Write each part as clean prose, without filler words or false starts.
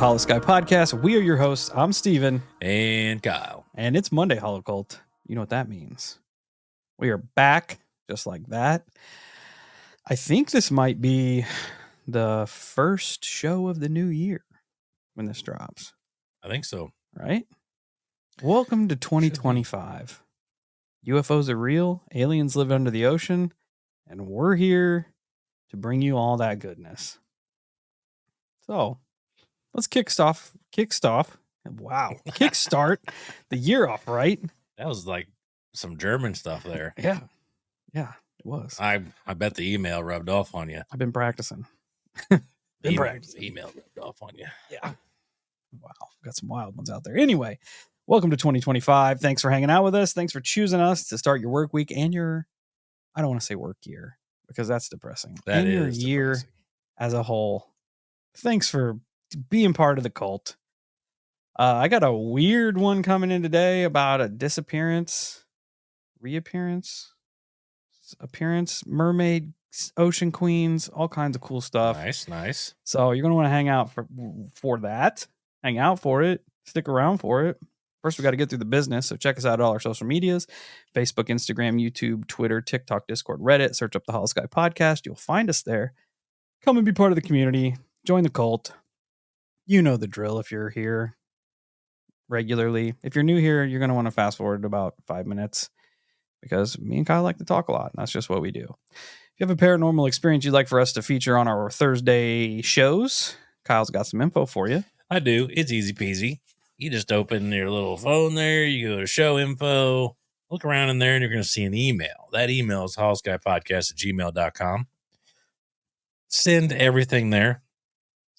Holosky podcast. We are your hosts. I'm Steven. And Kyle. And it's Monday, Holocult. You know what that means. We are back just like that. I think this might be the first show of the new year when this drops. I think so. Right? Welcome to 2025. UFOs are real. Aliens live under the ocean. And we're here to bring you all that goodness. So let's kickstart the year off, right? That was like some German stuff there. Yeah, it was. I bet the email rubbed off on you. I've been practicing. Email rubbed off on you. Yeah. Wow. Got some wild ones out there. Anyway, welcome to 2025. Thanks for hanging out with us. Thanks for choosing us to start your work week and your, I don't want to say work year because that's depressing. That is your depressing. Year as a whole. Thanks for being part of the cult. I got a weird one coming in today about a reappearance, mermaid, ocean queens, all kinds of cool stuff. Nice. So you're going to want to hang out for that. Hang out for it. Stick around for it. First, we got to get through the business. So check us out at all our social medias: Facebook, Instagram, YouTube, Twitter, TikTok, Discord, Reddit. Search up the Holosky podcast. You'll find us there. Come and be part of the community. Join the cult. You know the drill if you're here regularly. If you're new here, you're going to want to fast forward about 5 minutes because me and Kyle like to talk a lot, and that's just what we do. If you have a paranormal experience you'd like for us to feature on our Thursday shows, Kyle's got some info for you. I do. It's easy peasy. You just open your little phone there, you go to show info, look around in there, and you're going to see an email. That email is holoskypodcast@gmail.com. Send everything there.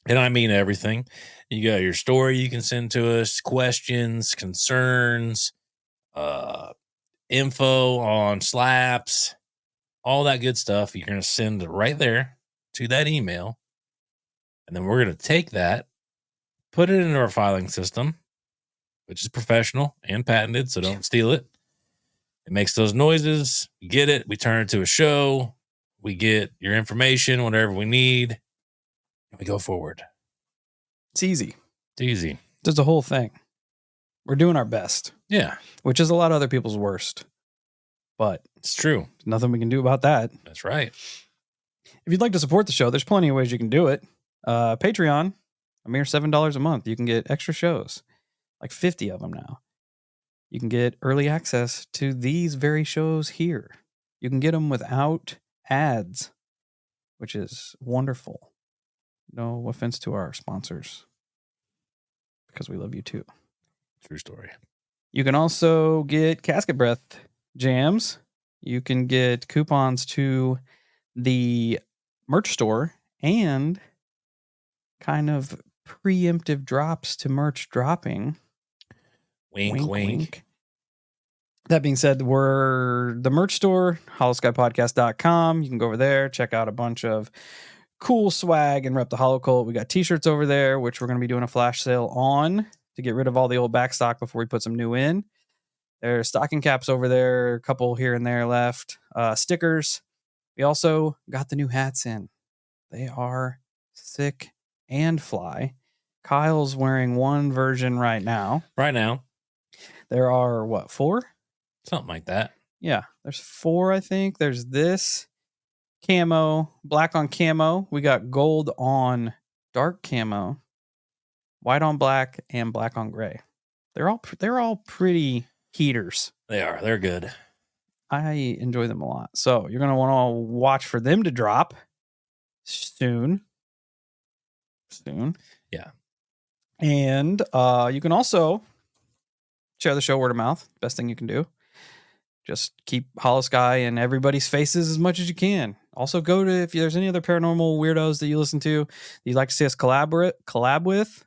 And I mean everything. You got your story you can send to us, questions, concerns, info on slaps, all that good stuff. You're going to send it right there to that email. And then we're going to take that, put it into our filing system, which is professional and patented, so don't steal it. It makes those noises. You get it. We turn it to a show. We get your information, whatever we need. And we go forward. It's easy. There's a whole thing. We're doing our best. Yeah. Which is a lot of other people's worst. But it's true. There's nothing we can do about that. That's right. If you'd like to support the show, there's plenty of ways you can do it. Patreon, a mere $7 a month. You can get extra shows, like 50 of them now. You can get early access to these very shows here. You can get them without ads, which is wonderful. No offense to our sponsors, because we love you too. True story. You can also get Casket Breath jams. You can get coupons to the merch store and kind of preemptive drops to merch dropping. Wink. That being said, we're the merch store, holoskypodcast.com. You can go over there, check out a bunch of cool swag and rep the Holocult. We got t-shirts over there, which we're going to be doing a flash sale on to get rid of all the old back stock before we put some new in. There's stocking caps over there, a couple here and there left. Stickers. We also got the new hats in. They are sick and fly. Kyle's wearing one version right now. There are, 4? Something like that. Yeah, there's 4, I think. There's this camo, black on camo. We got gold on dark camo, white on black, and black on gray. They're all pretty heaters. They are. They're good. I enjoy them a lot. So you're going to want to watch for them to drop soon. Yeah. And you can also share the show word of mouth. Best thing you can do. Just keep Holosky in everybody's faces as much as you can. Also, go to, if there's any other paranormal weirdos that you listen to, that you'd like to see us collab with,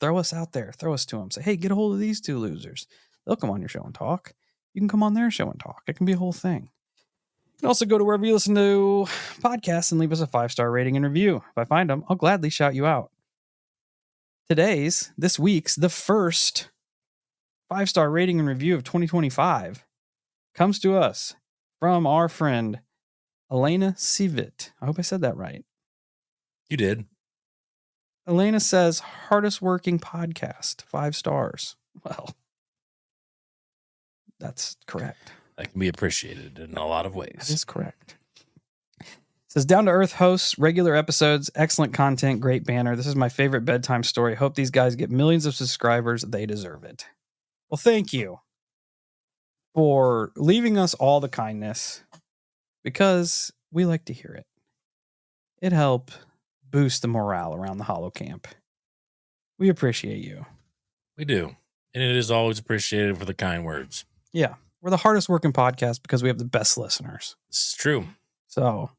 throw us out there. Throw us to them. Say, hey, get a hold of these two losers. They'll come on your show and talk. You can come on their show and talk. It can be a whole thing. You can also go to wherever you listen to podcasts and leave us a 5-star rating and review. If I find them, I'll gladly shout you out. This week's, the first 5-star rating and review of 2025 comes to us from our friend Elena Sivit. I hope I said that right. You did. Elena says, hardest working podcast, 5 stars. Well, that's correct. That can be appreciated in a lot of ways. That is correct. Says, down to earth hosts, regular episodes, excellent content, great banner. This is my favorite bedtime story. Hope these guys get millions of subscribers. They deserve it. Well, thank you for leaving us all the kindness, because we like to hear it. It helps boost the morale around the Holo Camp. We appreciate you. We do. And it is always appreciated for the kind words. Yeah. We're the hardest working podcast because we have the best listeners. This is true. So,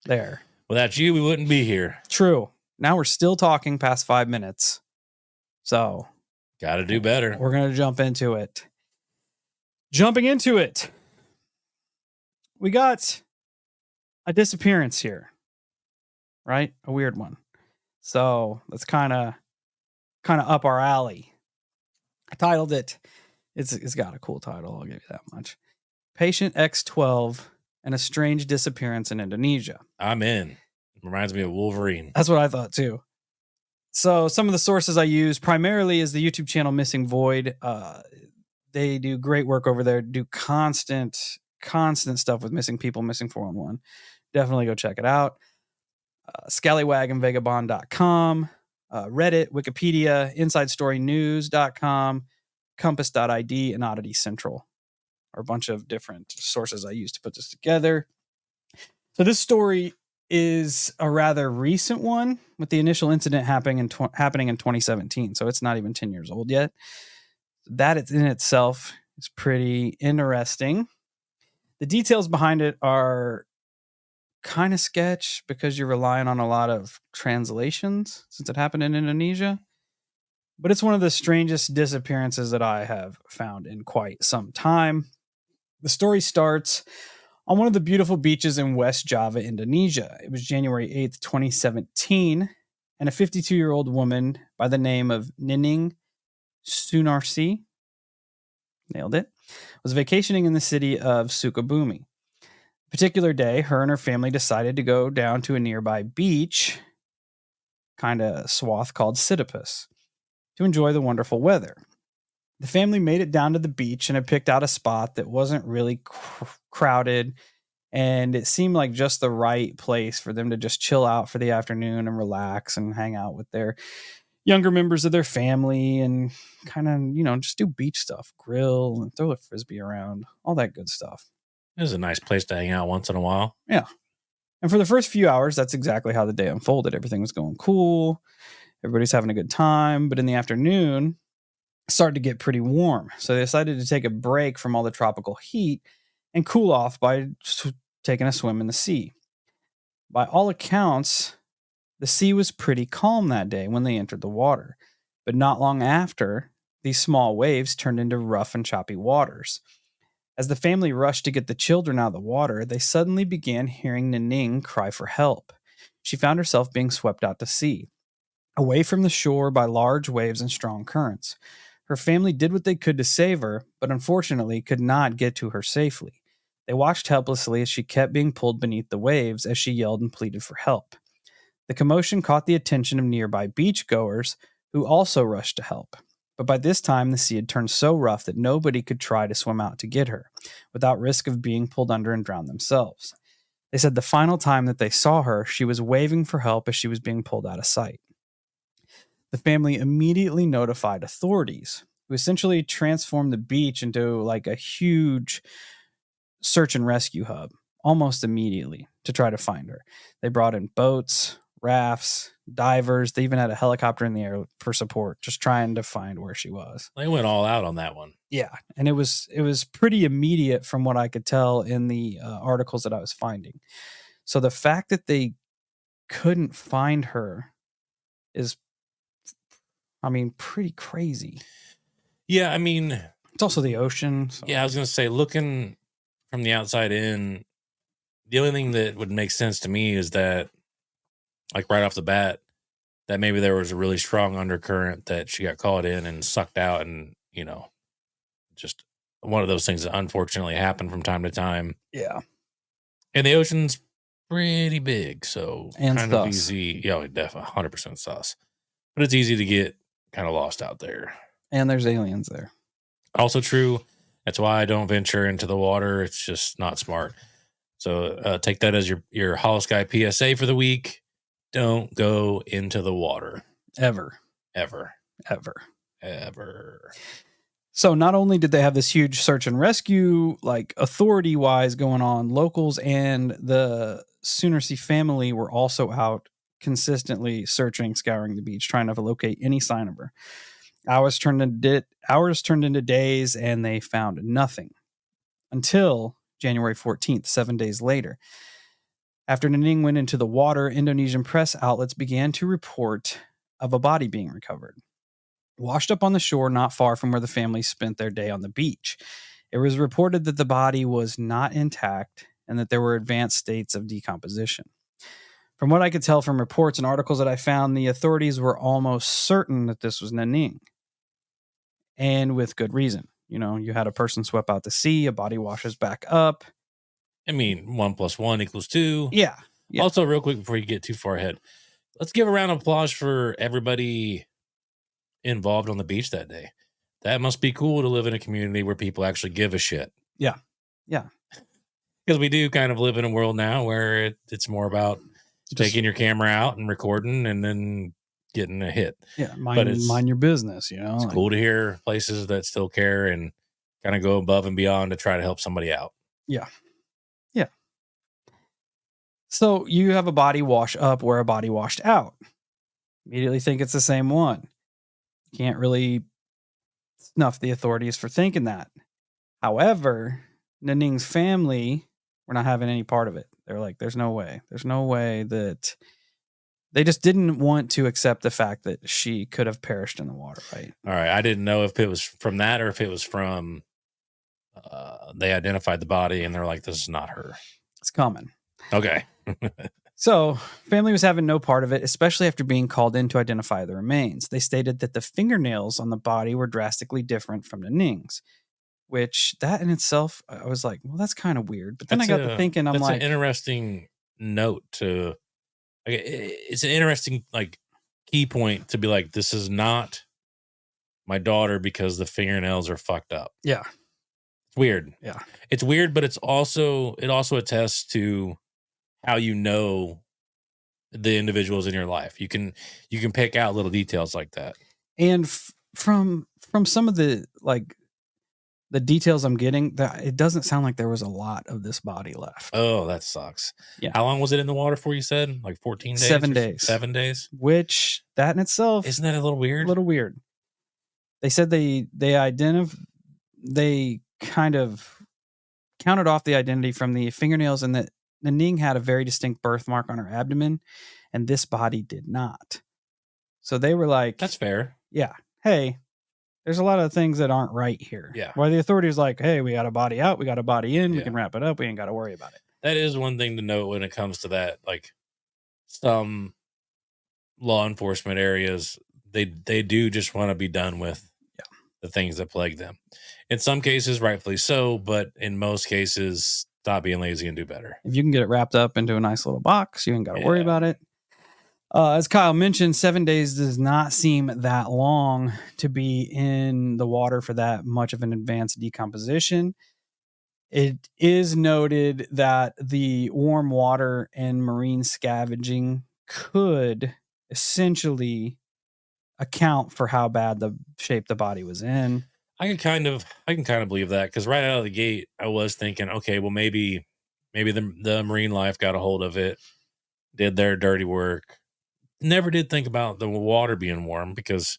there. Without you, we wouldn't be here. True. Now we're still talking past 5 minutes. So, got to do better. We're going to jump into it. Jumping into it. We got a disappearance here. Right? A weird one. So, that's kind of up our alley. I titled it. It's got a cool title, I'll give you that much. Patient X12 and a strange disappearance in Indonesia. I'm in. Reminds me of Wolverine. That's what I thought too. So some of the sources I use primarily is the YouTube channel Missing Void. They do great work over there. Do constant stuff with missing people, missing 411. Definitely go check it out. Scallywag and Vagabond.com, Reddit, Wikipedia, InsideStoryNews.com, Compass.id, and Oddity Central are a bunch of different sources I use to put this together. So this story is a rather recent one, with the initial incident happening in 2017. So it's not even 10 years old yet. That in itself is pretty interesting. The details behind it are kind of sketch because you're relying on a lot of translations since it happened in Indonesia. But it's one of the strangest disappearances that I have found in quite some time. The story starts on one of the beautiful beaches in West Java, Indonesia. It was January 8th, 2017, and a 52-year-old woman by the name of Nining Sunarsi, nailed it, was vacationing in the city of Sukabumi. A particular day, her and her family decided to go down to a nearby beach, kind of swath called Sidipas, to enjoy the wonderful weather. The family made it down to the beach and had picked out a spot that wasn't really crowded, and it seemed like just the right place for them to just chill out for the afternoon and relax and hang out with their younger members of their family and kind of, just do beach stuff, grill and throw a frisbee around, all that good stuff. It was a nice place to hang out once in a while. Yeah. And for the first few hours, that's exactly how the day unfolded. Everything was going cool. Everybody's having a good time. But in the afternoon, it started to get pretty warm. So they decided to take a break from all the tropical heat and cool off by taking a swim in the sea. By all accounts, the sea was pretty calm that day when they entered the water. But not long after, these small waves turned into rough and choppy waters. As the family rushed to get the children out of the water, they suddenly began hearing Nining cry for help. She found herself being swept out to sea, away from the shore by large waves and strong currents. Her family did what they could to save her, but unfortunately could not get to her safely. They watched helplessly as she kept being pulled beneath the waves as she yelled and pleaded for help. The commotion caught the attention of nearby beachgoers, who also rushed to help. But by this time, the sea had turned so rough that nobody could try to swim out to get her, without risk of being pulled under and drowned themselves. They said the final time that they saw her, she was waving for help as she was being pulled out of sight. The family immediately notified authorities, who essentially transformed the beach into like a huge search and rescue hub almost immediately to try to find her. They brought in boats, rafts, divers. They even had a helicopter in the air for support, just trying to find where she was. They went all out on that one. Yeah, and it was pretty immediate from what I could tell in the articles that I was finding. So the fact that they couldn't find her is, pretty crazy. Yeah, it's also the ocean. So. Yeah, I was going to say, looking from the outside in, the only thing that would make sense to me is that, like right off the bat, that maybe there was a really strong undercurrent that she got caught in and sucked out, and just one of those things that unfortunately happen from time to time. Yeah, and the ocean's pretty big, so And kind of sus. easy. Yeah, definitely 100% sus. But it's easy to get kind of lost out there. And there's aliens there. Also true. That's why I don't venture into the water. It's just not smart. So take that as your Holosky PSA for the week. Don't go into the water. Ever. Ever. Ever. Ever. So not only did they have this huge search and rescue, like authority-wise going on, locals and the Sundersey family were also out consistently searching, scouring the beach, trying to locate any sign of her. Hours turned into days, and they found nothing until January 14th, 7 days later. After Nining went into the water, Indonesian press outlets began to report of a body being recovered, washed up on the shore not far from where the family spent their day on the beach. It was reported that the body was not intact and that there were advanced states of decomposition. From what I could tell from reports and articles that I found, the authorities were almost certain that this was Nining. And with good reason. You know, you had a person swept out to sea, a body washes back up. I mean, 1 + 1 = 2. Yeah. Also, real quick before you get too far ahead, let's give a round of applause for everybody involved on the beach that day. That must be cool to live in a community where people actually give a shit. Yeah. Yeah. Because we do kind of live in a world now where it's more about taking your camera out and recording and then getting a hit. Yeah. Mind your business, you know. It's cool to hear places that still care and kind of go above and beyond to try to help somebody out. Yeah. Yeah. So you have a body wash up where a body washed out. Immediately think it's the same one. Can't really snuff the authorities for thinking that. However, Nining's family were not having any part of it. They're like, there's no way. There's no way that they just didn't want to accept the fact that she could have perished in the water, right? All right. I didn't know if it was from that or if it was from they identified the body and they're like, this is not her. It's common. Okay. So, family was having no part of it, especially after being called in to identify the remains. They stated that the fingernails on the body were drastically different from Nining's, which that in itself, I was like, well, that's kind of weird. But then I got to thinking, I'm like, an interesting note to, it's an interesting like key point to be like, this is not my daughter because the fingernails are fucked up. Yeah. It's weird. Yeah. It's weird, but it also attests to how you know the individuals in your life. You can pick out little details like that. And from some of the like the details I'm getting, that it doesn't sound like there was a lot of this body left. Oh, that sucks. Yeah. How long was it in the water for, you said? Like 14 days? 7 days. 7 days? Which that in itself, isn't that a little weird? A little weird. They said they kind of counted off the identity from the fingernails, and that Nining had a very distinct birthmark on her abdomen, and this body did not. So they were like, that's fair. Yeah. Hey, there's a lot of things that aren't right here. Yeah. Why the authorities like, hey, we got a body out, we got a body in, we can wrap it up, we ain't got to worry about it. That is one thing to note when it comes to that. Like some law enforcement areas, they do just want to be done with the things that plague them. In some cases, rightfully so, but in most cases, stop being lazy and do better. If you can get it wrapped up into a nice little box, you ain't got to worry about it. As Kyle mentioned, 7 days does not seem that long to be in the water for that much of an advanced decomposition. It is noted that the warm water and marine scavenging could essentially account for how bad the shape the body was in. I can kind of believe that, because right out of the gate, I was thinking, okay, well, maybe the marine life got a hold of it, did their dirty work. Never did think about the water being warm, because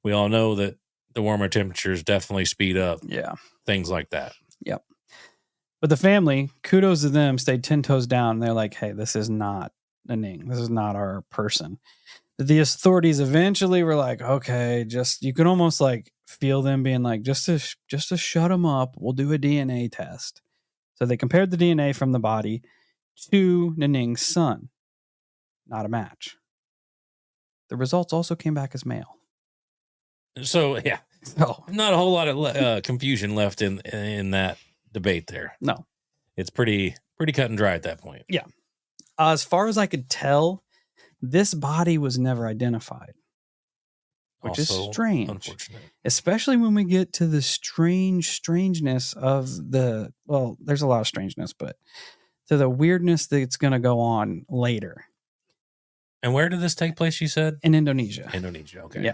we all know that the warmer temperatures definitely speed up things like that. Yep. But the family, kudos to them, stayed 10 toes down. They're like, hey, this is not Nining. This is not our person. The authorities eventually were like, okay, you can almost like feel them being like, just to shut them up, we'll do a DNA test. So they compared the DNA from the body to Nining's son. Not a match. The results also came back as male. So, yeah. Not a whole lot of confusion left in that debate there. No. It's pretty cut and dry at that point. Yeah. As far as I could tell, this body was never identified, which is Also strange, unfortunate. especially when we get to the strangeness of the, well, there's a lot of strangeness, but to the weirdness that's going to go on later And where did this take place, you said? in Indonesia. Indonesia, okay. Yeah.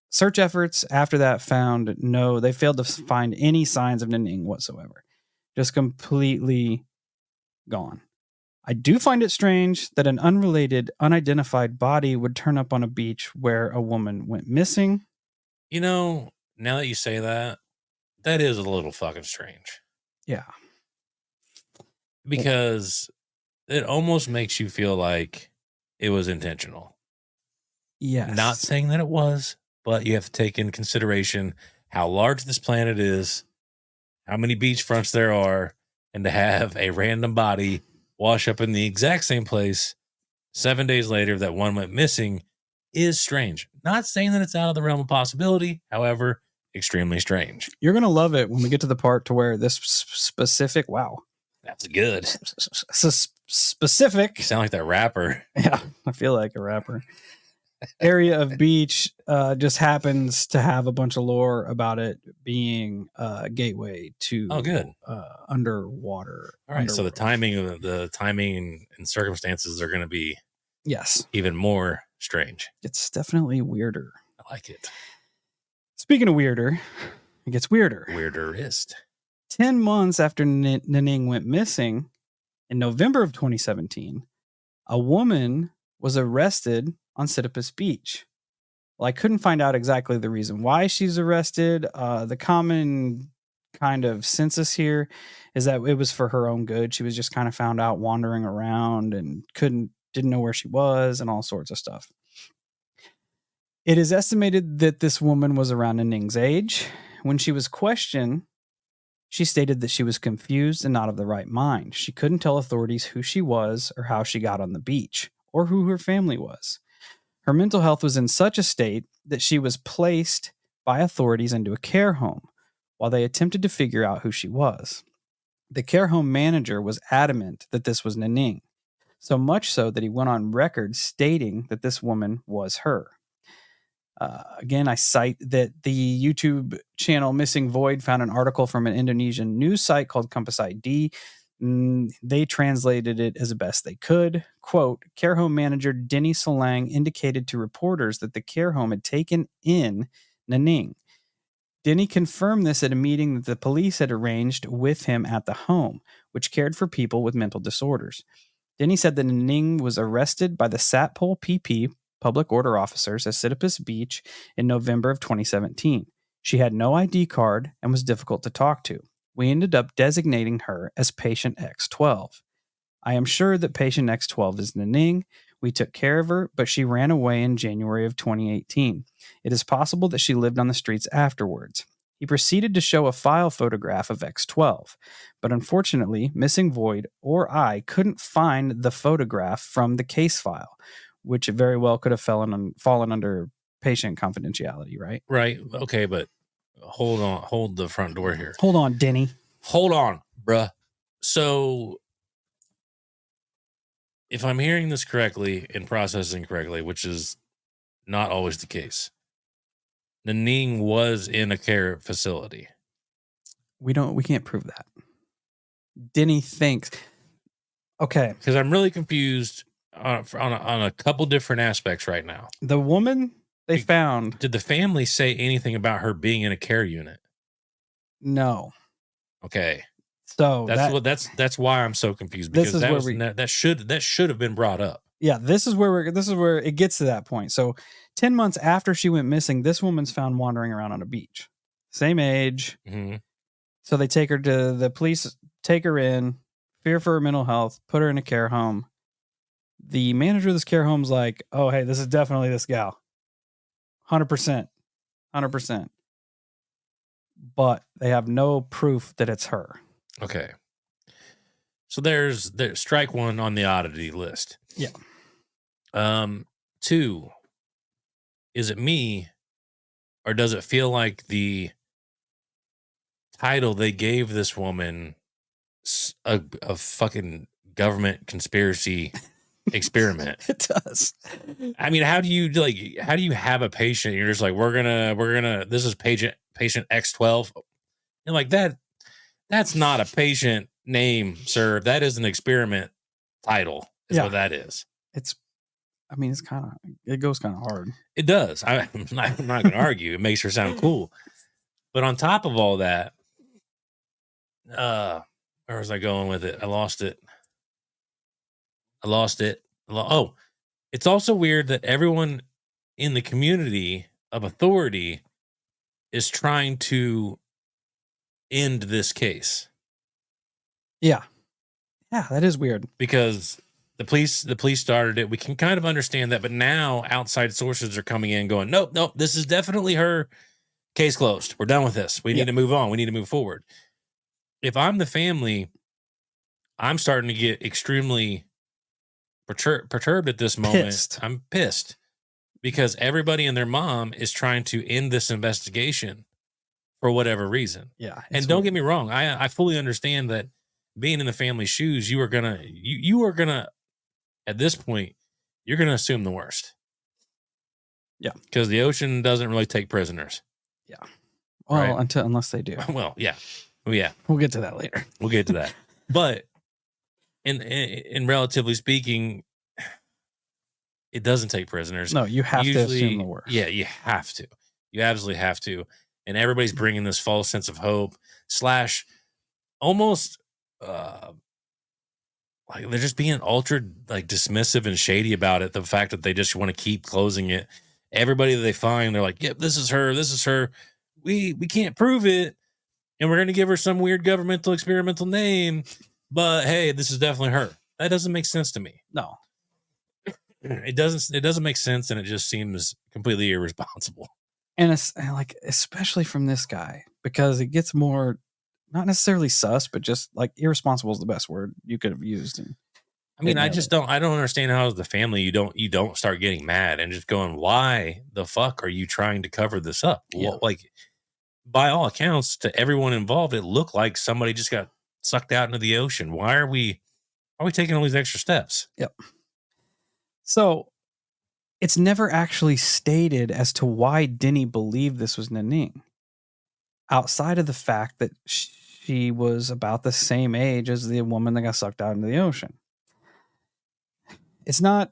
Search efforts after that they failed to find any signs of Naning whatsoever. Just completely gone. I do find it strange that an unrelated, unidentified body would turn up on a beach where a woman went missing. You know, now that you say that, that is a little fucking strange. Yeah. Because it almost makes you feel like it was intentional. Yes. Not saying that it was, but you have to take in consideration how large this planet is, how many beachfronts there are, and to have a random body wash up in the exact same place 7 days later that one went missing is strange. Not saying that it's out of the realm of possibility, however, extremely strange. You're going to love it when we get to the part to where this specific, wow. That's good. Specific. You sound like that rapper. Yeah, I feel like a rapper. Area of beach just happens to have a bunch of lore about it being a gateway to underwater. All right, so the timing and circumstances are going to be even more strange. It's definitely weirder. I like it. Speaking of weirder, it gets weirder. Weirderist. 10 months after Naning went missing, in November of 2017, a woman was arrested on Sidious Beach. Well, I couldn't find out exactly the reason why she's arrested. The common kind of census here is that it was for her own good. She was just kind of found out wandering around and didn't know where she was and all sorts of stuff. It is estimated that this woman was around Naning's age. When she was questioned, she stated that she was confused and not of the right mind. She couldn't tell authorities who she was or how she got on the beach or who her family was. Her mental health was in such a state that she was placed by authorities into a care home while they attempted to figure out who she was. The care home manager was adamant that this was Naning, so much so that he went on record stating that this woman was her. Again, I cite that the YouTube channel Missing Void found an article from an Indonesian news site called Compass ID. They translated it as best they could. Quote, care home manager Denny Solang indicated to reporters that the care home had taken in Naning. Denny confirmed this at a meeting that the police had arranged with him at the home, which cared for people with mental disorders. Denny said that Naning was arrested by the Satpol PP public order officers at Sidious Beach in November of 2017. She had no ID card and was difficult to talk to. We ended up designating her as patient X12. I am sure that patient X12 is Naning. We took care of her, but she ran away in January of 2018. It is possible that she lived on the streets afterwards. He proceeded to show a file photograph of X12, but unfortunately, Missing Void or I couldn't find the photograph from the case file, which very well could have fallen under patient confidentiality, right? Right. Okay, but hold on. Hold the front door here. Hold on, Denny. Hold on, bruh. So, if I'm hearing this correctly and processing correctly, which is not always the case, Naning was in a care facility. We can't prove that. Denny thinks. Okay. Because I'm really confused on a couple different aspects right now. The woman they found. Did the family say anything about her being in a care unit? No. Okay. So that's why I'm so confused, because that should have been brought up. Yeah, this is where it gets to that point. So 10 months after she went missing, this woman's found wandering around on a beach. Same age. Mm-hmm. So they take her to the police, take her in, fear for her mental health, put her in a care home. The manager of this care home's like, oh, hey, this is definitely this gal. 100%. 100%. But they have no proof that it's her. Okay. So there's strike one on the oddity list. Yeah. 2, is it me, or does it feel like the title they gave this woman a fucking government conspiracy experiment. It does. I mean, how do you have a patient? You're just like, we're gonna. This is patient X12, and like that. That's not a patient name, sir. That is an experiment title. Is what that is. I mean, it goes kind of hard. It does. I'm not going to argue. It makes her sound cool. But on top of all that, where was I going with it? I lost it. Oh, it's also weird that everyone in the community of authority is trying to end this case. Yeah. Yeah, that is weird. Because the police started it. We can kind of understand that, but now outside sources are coming in going, nope, this is definitely her. Case closed. We're done with this. We need to move on. We need to move forward. If I'm the family, I'm starting to get extremely perturbed at this moment. I'm pissed because everybody and their mom is trying to end this investigation for whatever reason. Yeah. And don't get me wrong. I fully understand that being in the family shoes, you are gonna at this point, you're gonna assume the worst. Yeah. Because the ocean doesn't really take prisoners. Yeah. Well, right? unless they do. Well, yeah. We'll get to that later. We'll get to that. But in relatively speaking, it doesn't take prisoners. No, you have to assume the worst. Yeah, you have to. You absolutely have to. And everybody's bringing this false sense of hope / almost like they're just being ultra like dismissive and shady about it. The fact that they just want to keep closing it. Everybody that they find, they're like, yep, this is her. This is her. We can't prove it. And we're going to give her some weird governmental experimental name. But hey, this is definitely her. That doesn't make sense to me. No. It doesn't make sense, and it just seems completely irresponsible. And it's like, especially from this guy, because it gets more, not necessarily sus, but just like irresponsible is the best word you could have used. I mean, I don't understand how as the family you don't start getting mad and just going, why the fuck are you trying to cover this up? Yeah. Well, like, by all accounts, to everyone involved, it looked like somebody just got sucked out into the ocean. Why are we taking all these extra steps? Yep. So it's never actually stated as to why Denny believed this was Naning, outside of the fact that she was about the same age as the woman that got sucked out into the ocean. It's not,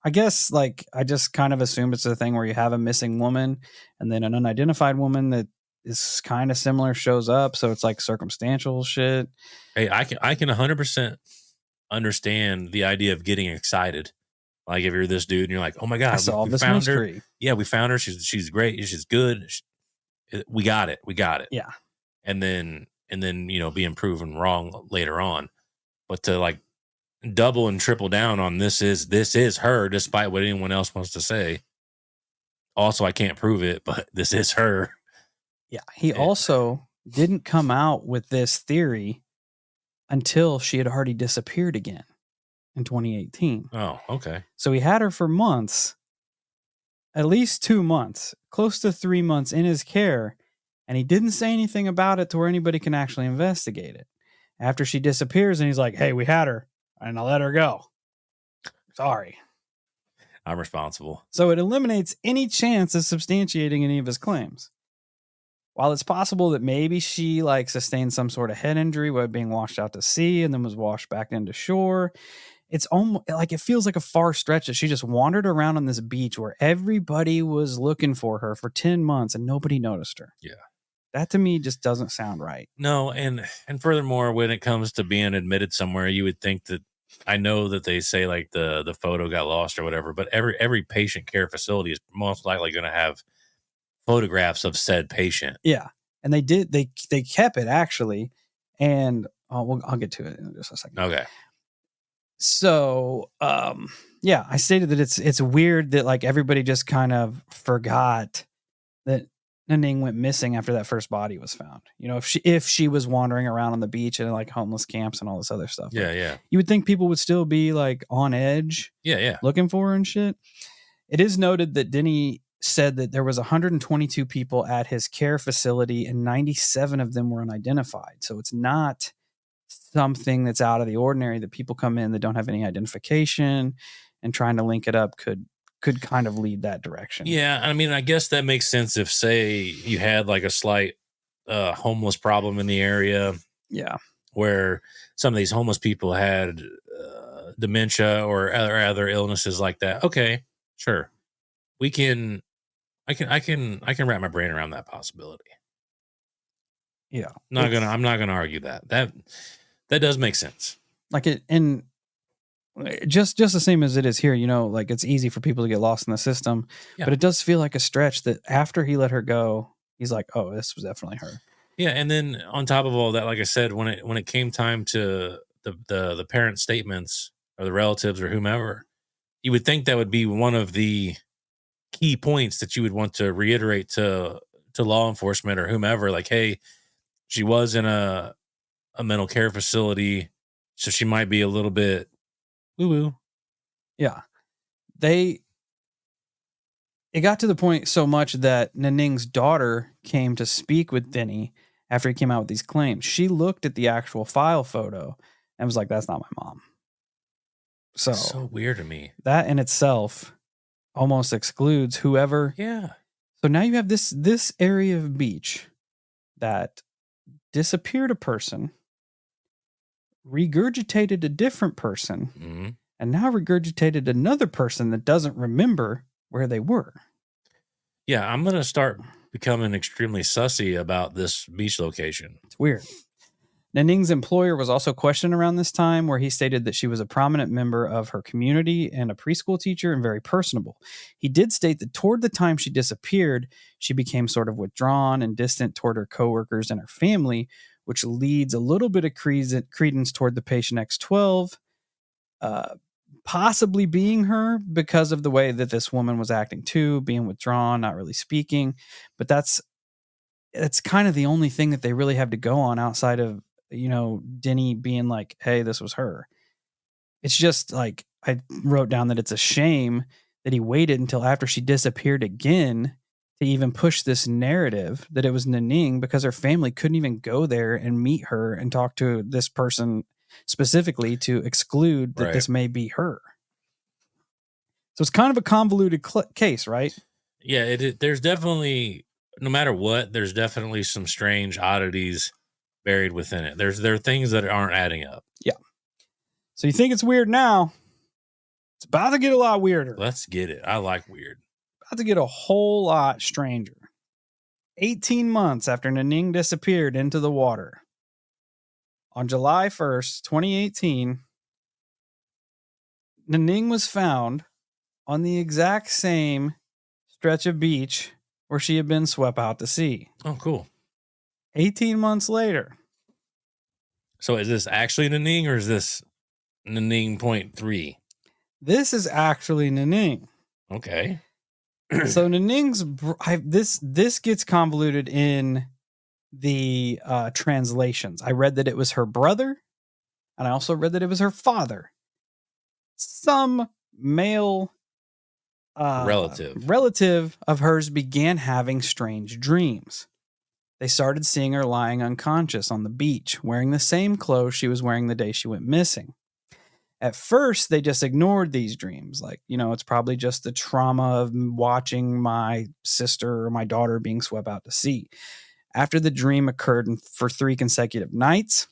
I guess, like, I just kind of assume it's a thing where you have a missing woman and then an unidentified woman that is kind of similar shows up. So it's like circumstantial shit. Hey, I can 100% understand the idea of getting excited. Like if you're this dude and you're like, oh my God, we found her. Yeah, we found her. She's great. She's good. We got it. Yeah. And then, being proven wrong later on. But to like double and triple down on this is her, despite what anyone else wants to say. Also, I can't prove it, but this is her. Yeah. He also didn't come out with this theory until she had already disappeared again in 2018. Oh, okay. So he had her for months, at least 2 months, close to 3 months in his care, and he didn't say anything about it to where anybody can actually investigate it. After she disappears, and he's like, hey, we had her, and I let her go. Sorry. I'm responsible. So it eliminates any chance of substantiating any of his claims. While it's possible that maybe she sustained some sort of head injury while being washed out to sea and then was washed back into shore, it's almost like it feels like a far stretch that she just wandered around on this beach where everybody was looking for her for 10 months and nobody noticed her. Yeah. That to me just doesn't sound right. No, and furthermore, when it comes to being admitted somewhere, you would think that, I know that they say like the photo got lost or whatever, but every patient care facility is most likely going to have photographs of said patient. Yeah. And they kept it actually. And I'll get to it in just a second. Okay. So, yeah, I stated that it's weird that everybody just kind of forgot that Naning went missing after that first body was found. If she was wandering around on the beach and homeless camps and all this other stuff. Yeah. You would think people would still be on edge. Yeah. Looking for her and shit. It is noted that Denny said that there was 122 people at his care facility and 97 of them were unidentified. So it's not something that's out of the ordinary that people come in that don't have any identification, and trying to link it up could kind of lead that direction. Yeah, I mean, I guess that makes sense if, say, you had like a slight homeless problem in the area. Yeah. Where some of these homeless people had dementia or other illnesses like that. Okay, sure, I can wrap my brain around that possibility. Yeah, I'm not gonna argue that. That does make sense. Like it, and just the same as it is here. Like it's easy for people to get lost in the system, Yeah. but it does feel like a stretch that after he let her go, he's like, "Oh, this was definitely her." Yeah, and then on top of all that, like I said, when it came time to the parent statements or the relatives or whomever, you would think that would be one of the key points that you would want to reiterate to law enforcement or whomever, like, hey, she was in a mental care facility, so she might be a little bit woo-woo. Yeah. It got to the point so much that Naning's daughter came to speak with Denny after he came out with these claims. She looked at the actual file photo and was like, "That's not my mom." So weird to me. That in itself almost excludes whoever. Yeah. So now you have this area of beach that disappeared a person, regurgitated a different person, Mm-hmm. and now regurgitated another person that doesn't remember where they were. Yeah, I'm going to start becoming extremely sussy about this beach location. It's weird. Naning's employer was also questioned around this time, where he stated that she was a prominent member of her community and a preschool teacher and very personable. He did state that toward the time she disappeared, she became sort of withdrawn and distant toward her coworkers and her family, which leads a little bit of credence toward the patient X12, possibly being her because of the way that this woman was acting too, being withdrawn, not really speaking. But that's kind of the only thing that they really have to go on outside of, Denny being like, "Hey, this was her." It's just like, I wrote down that it's a shame that he waited until after she disappeared again to even push this narrative that it was Naning, because her family couldn't even go there and meet her and talk to this person specifically to exclude that this may be her. So it's kind of a convoluted case, right? Yeah, there's definitely, no matter what, there's definitely some strange oddities buried within it. There are things that aren't adding up. Yeah. So you think it's weird now? It's about to get a lot weirder. Let's get it. I like weird. About to get a whole lot stranger. 18 months after Naning disappeared into the water, on July 1st, 2018, Naning was found on the exact same stretch of beach where she had been swept out to sea. Oh, cool. 18 months later. So is this actually Naning, or is this Naning 0.3? This is actually Naning. Okay. So Naning's this gets convoluted in the translations. I read that it was her brother, and I also read that it was her father. Some male relative of hers began having strange dreams. They started seeing her lying unconscious on the beach, wearing the same clothes she was wearing the day she went missing. At first, they just ignored these dreams. Like, it's probably just the trauma of watching my sister or my daughter being swept out to sea. After the dream occurred for 3 consecutive nights,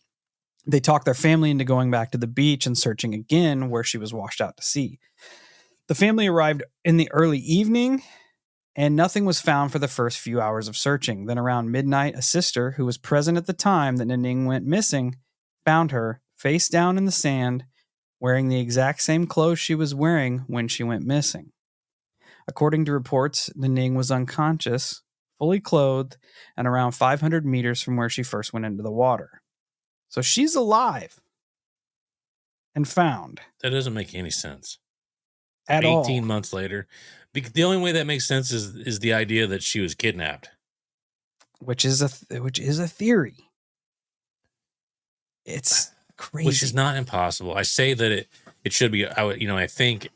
they talked their family into going back to the beach and searching again where she was washed out to sea. The family arrived in the early evening, and nothing was found for the first few hours of searching. Then around midnight, a sister who was present at the time that Naning went missing found her face down in the sand, wearing the exact same clothes she was wearing when she went missing. According to reports, Naning was unconscious, fully clothed, and around 500 meters from where she first went into the water. So she's alive and found. That doesn't make any sense. At 18 months later. The only way that makes sense is the idea that she was kidnapped. Which is a theory. It's crazy. Which is not impossible. I say that it should be. I think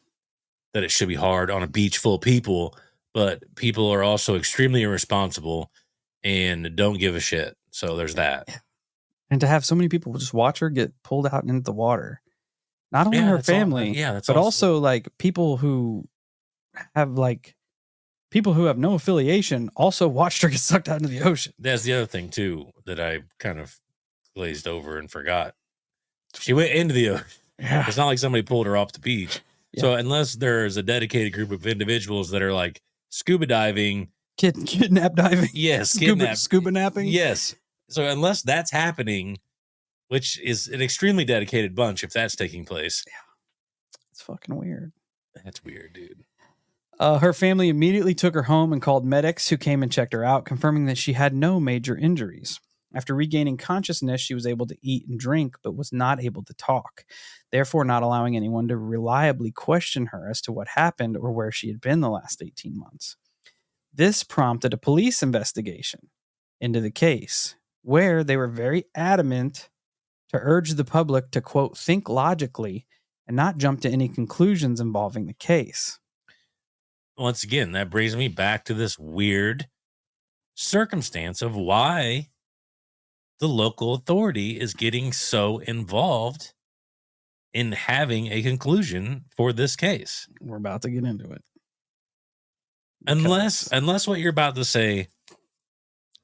that it should be hard on a beach full of people, but people are also extremely irresponsible and don't give a shit. So there's that. And to have so many people just watch her get pulled out into the water. Not only her that's all- family, that's but also like people who have no affiliation also watched her get sucked out into the ocean. That's the other thing too that I kind of glazed over and forgot. She went into the ocean. Yeah. It's not like somebody pulled her off the beach. Yeah. So unless there's a dedicated group of individuals that are like scuba diving, Kidnap diving. yes, Scuba napping. yes. So unless that's happening, which is an extremely dedicated bunch, if that's taking place, It's fucking weird. That's weird, dude. Her family immediately took her home and called medics who came and checked her out, confirming that she had no major injuries. After regaining consciousness, she was able to eat and drink, but was not able to talk, therefore not allowing anyone to reliably question her as to what happened or where she had been the last 18 months. This prompted a police investigation into the case, where they were very adamant to urge the public to, quote, think logically and not jump to any conclusions involving the case. Once again, that brings me back to this weird circumstance of why the local authority is getting so involved in having a conclusion for this case. We're about to get into it. Unless what you're about to say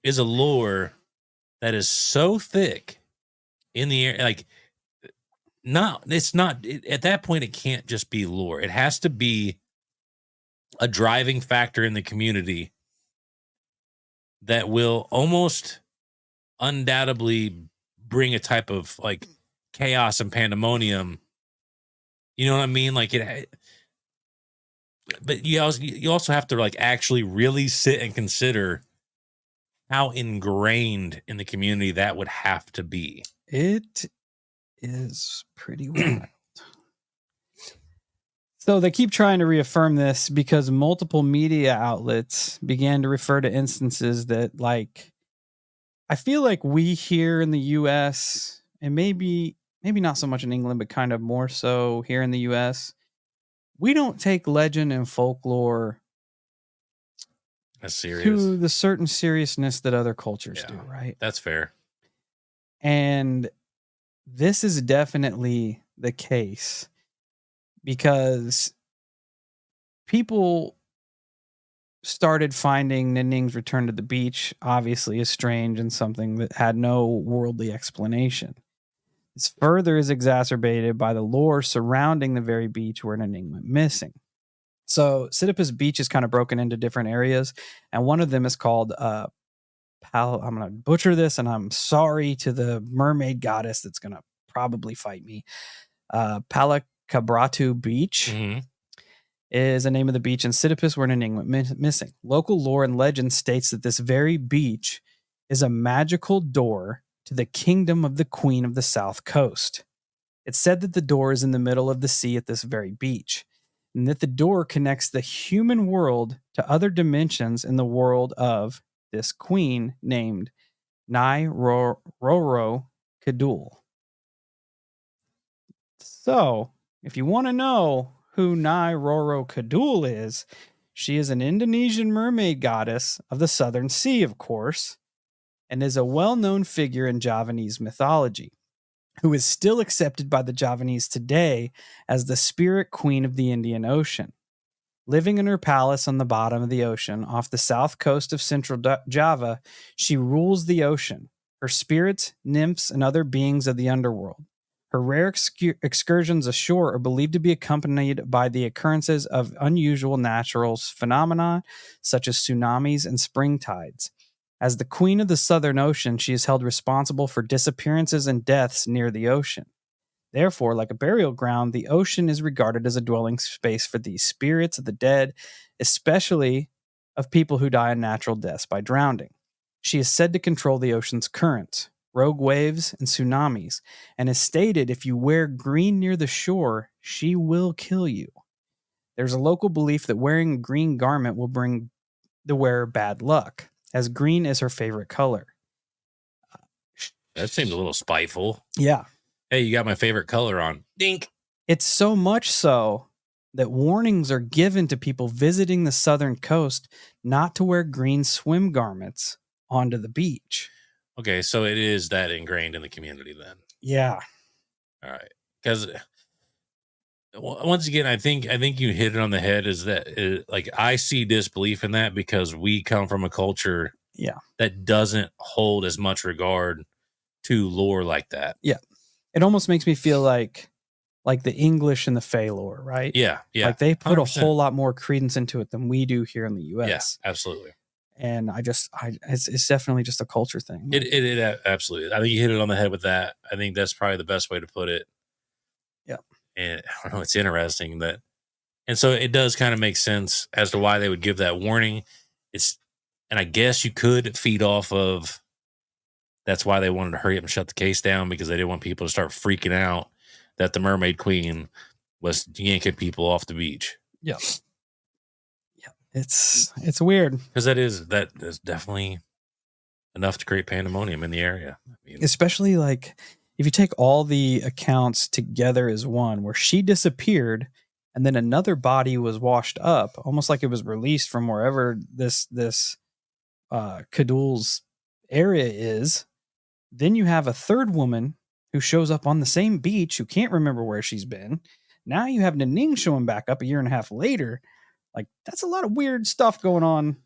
is a lore that is so thick in the air, like, it's not, at that point, it can't just be lore. It has to be a driving factor in the community that will almost undoubtedly bring a type of like chaos and pandemonium. You know what I mean? Like but you also have to like actually really sit and consider how ingrained in the community that would have to be. It is pretty wild. So they keep trying to reaffirm this because multiple media outlets began to refer to instances that, like, I feel like we here in the US, and maybe not so much in England, but kind of more so here in the US, we don't take legend and folklore That's serious. to the certain seriousness that other cultures do, right? That's fair. And this is definitely the case because people started finding Nining's return to the beach obviously as strange and something that had no worldly explanation. This further is exacerbated by the lore surrounding the very beach where Nining went missing. So Sidious Beach is kind of broken into different areas, and one of them is called I'm going to butcher this, and I'm sorry to the mermaid goddess that's going to probably fight me. Palakabratu Beach is the name of the beach in Sidious where Nining went missing. Local lore and legend states that this very beach is a magical door to the kingdom of the Queen of the South Coast. It's said that the door is in the middle of the sea at this very beach, and that the door connects the human world to other dimensions in the world of this queen named Nai Roro Kadul. So, if you want to know who Nai Roro Kadul is, she is an Indonesian mermaid goddess of the Southern Sea, of course, and is a well-known figure in Javanese mythology, who is still accepted by the Javanese today as the spirit queen of the Indian Ocean. Living in her palace on the bottom of the ocean off the south coast of central Java, she rules the ocean, her spirits, nymphs, and other beings of the underworld. Her rare excursions ashore are believed to be accompanied by the occurrences of unusual natural phenomena such as tsunamis and spring tides. As the queen of the Southern Ocean, she is held responsible for disappearances and deaths near the ocean. Therefore, like a burial ground, the ocean is regarded as a dwelling space for these spirits of the dead, especially of people who die in natural deaths by drowning. She is said to control the ocean's currents, rogue waves, and tsunamis, and is stated if you wear green near the shore, she will kill you. There's a local belief that wearing a green garment will bring the wearer bad luck, as green is her favorite color. That seems a little spiteful. Yeah. Hey, you got my favorite color on. Dink. It's so much so that warnings are given to people visiting the southern coast not to wear green swim garments onto the beach. Okay, so it is that ingrained in the community then. Yeah. All right, because once again, I think you hit it on the head. Is that like I see disbelief in that because we come from a culture Yeah. that doesn't hold as much regard to lore like that. Yeah. It almost makes me feel like the English and the Fey lore, right? Yeah, yeah. Like they put 100%. a whole lot more credence into it than we do here in the US. Yeah, absolutely. And it's definitely just a culture thing. It absolutely. I think you hit it on the head with that. I think that's probably the best way to put it. Yeah. And I don't know, it's interesting that, and so it does kind of make sense as to why they would give that warning. And I guess you could feed off of that's why they wanted to hurry up and shut the case down because they didn't want people to start freaking out that the Mermaid Queen was yanking people off the beach. Yeah. Yeah. It's weird. Because that is definitely enough to create pandemonium in the area. I mean, especially like if you take all the accounts together as one, where she disappeared and then another body was washed up, almost like it was released from wherever this Kadul's area is. Then you have a third woman who shows up on the same beach who can't remember where she's been. Now you have Naning showing back up a year and a half later. Like, that's a lot of weird stuff going on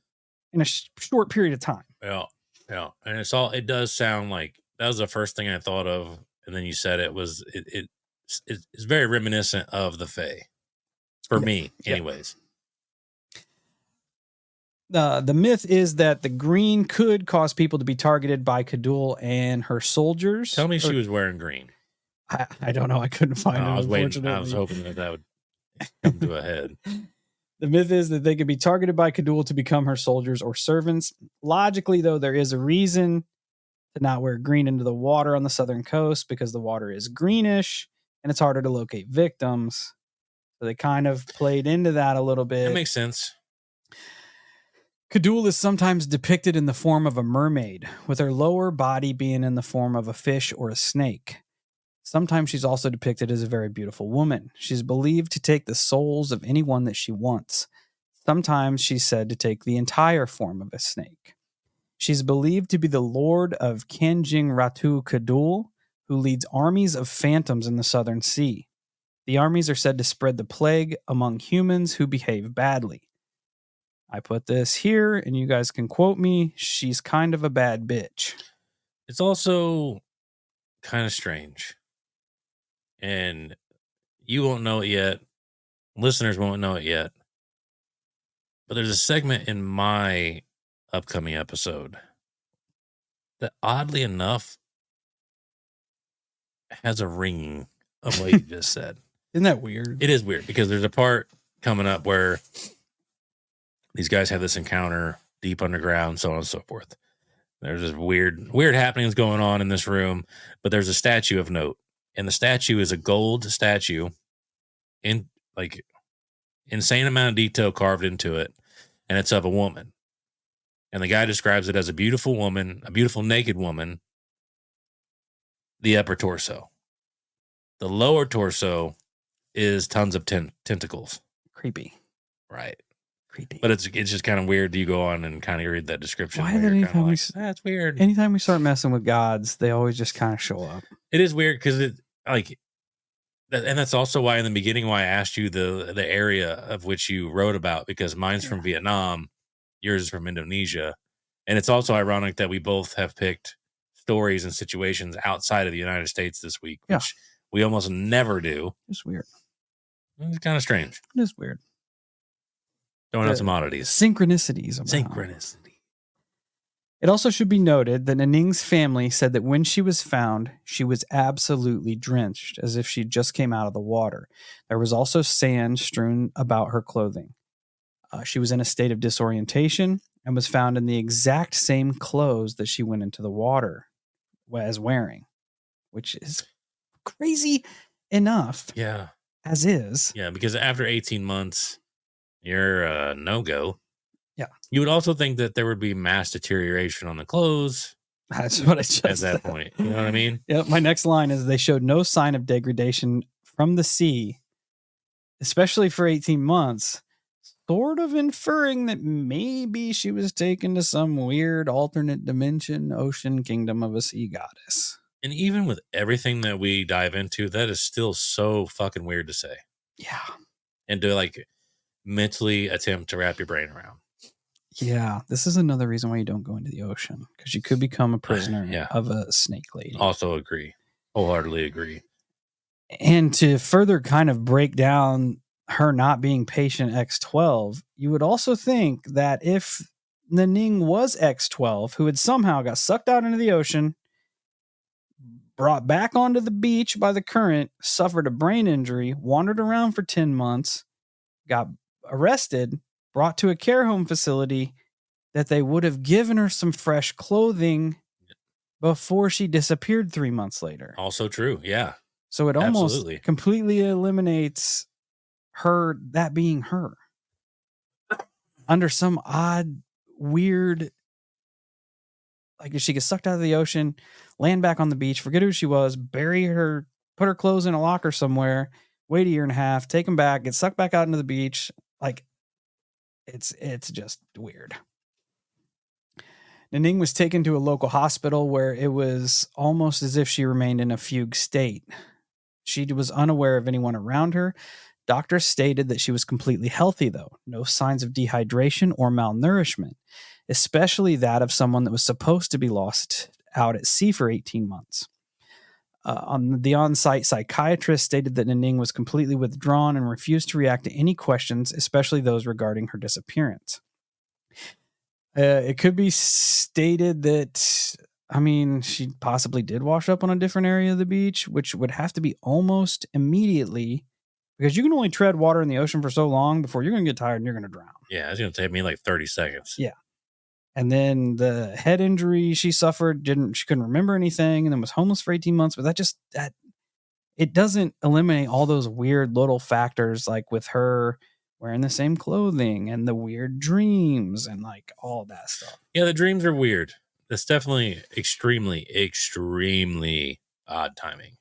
in a short period of time. Yeah. Yeah. And it does sound like that was the first thing I thought of. And then you said it's very reminiscent of the Fae for me, anyways. The myth is that the green could cause people to be targeted by Kadul and her soldiers. Tell me she was wearing green. I don't know. I couldn't find it. I was waiting. I was hoping that would come to a head. The myth is that they could be targeted by Kadul to become her soldiers or servants. Logically, though, there is a reason to not wear green into the water on the southern coast because the water is greenish and it's harder to locate victims. So they kind of played into that a little bit. That makes sense. Kadul is sometimes depicted in the form of a mermaid, with her lower body being in the form of a fish or a snake. Sometimes she's also depicted as a very beautiful woman. She's believed to take the souls of anyone that she wants. Sometimes she's said to take the entire form of a snake. She's believed to be the lord of Kanjing Ratu Kadul, who leads armies of phantoms in the southern sea. The armies are said to spread the plague among humans who behave badly. I put this here, and you guys can quote me. She's kind of a bad bitch. It's also kind of strange. And you won't know it yet. Listeners won't know it yet. But there's a segment in my upcoming episode that oddly enough has a ringing of what you just said. Isn't that weird? It is weird because there's a part coming up where these guys have this encounter deep underground, so on and so forth. There's this weird happenings going on in this room, but there's a statue of note. And the statue is a gold statue in like insane amount of detail carved into it. And it's of a woman. And the guy describes it as a beautiful woman, a beautiful naked woman, the upper torso. The lower torso is tons of tentacles. Creepy. Right. Creepy. But it's just kind of weird. You go on and kind of read that description. Why did anytime that's weird. Anytime we start messing with gods, they always just kind of show up. It is weird because and that's also why in the beginning why I asked you the area of which you wrote about, because mine's from Vietnam, yours is from Indonesia, and it's also ironic that we both have picked stories and situations outside of the United States this week, which we almost never do. It's weird. It's kind of strange. It is weird. Throwing out some oddities. Synchronicities. Synchronicity. It also should be noted that Naning's family said that when she was found, she was absolutely drenched, as if she just came out of the water. There was also sand strewn about her clothing. She was in a state of disorientation and was found in the exact same clothes that she went into the water as wearing, which is crazy enough. Yeah. As is. Yeah, because after 18 months, you're a no-go. Yeah. You would also think that there would be mass deterioration on the clothes. That's what I just at that point. You know what I mean? Yeah. My next line is they showed no sign of degradation from the sea, especially for 18 months. sort of inferring that maybe she was taken to some weird alternate dimension, ocean kingdom of a sea goddess. And even with everything that we dive into, that is still so fucking weird to say Yeah. and to like mentally attempt to wrap your brain around. Yeah. This is another reason why you don't go into the ocean, because you could become a prisoner Yeah. of a snake lady. Also agree. Wholeheartedly agree. And to further kind of break down her not being patient X12, you would also think that if Naning was X12, who had somehow got sucked out into the ocean, brought back onto the beach by the current, suffered a brain injury, wandered around for 10 months, got arrested, brought to a care home facility, that they would have given her some fresh clothing before she disappeared 3 months later. Also true. Yeah. So it almost Absolutely. completely eliminates her, that being her, under some odd, weird, like if she gets sucked out of the ocean, land back on the beach, forget who she was, bury her, put her clothes in a locker somewhere, wait a year and a half, take them back, get sucked back out into the beach. Like it's just weird. Naning was taken to a local hospital where it was almost as if she remained in a fugue state. She was unaware of anyone around her. Doctors stated that she was completely healthy, though. No signs of dehydration or malnourishment, especially that of someone that was supposed to be lost out at sea for 18 months. The on-site psychiatrist stated that Naning was completely withdrawn and refused to react to any questions, especially those regarding her disappearance. It could be stated that, I mean, she possibly did wash up on a different area of the beach, which would have to be almost immediately, because you can only tread water in the ocean for so long before you're going to get tired and you're going to drown. Yeah, it's going to take me like 30 seconds. Yeah. And then the head injury she suffered, she couldn't remember anything, and then was homeless for 18 months. But that it doesn't eliminate all those weird little factors, like with her wearing the same clothing and the weird dreams and like all that stuff. Yeah, the dreams are weird. That's definitely extremely, extremely odd timing.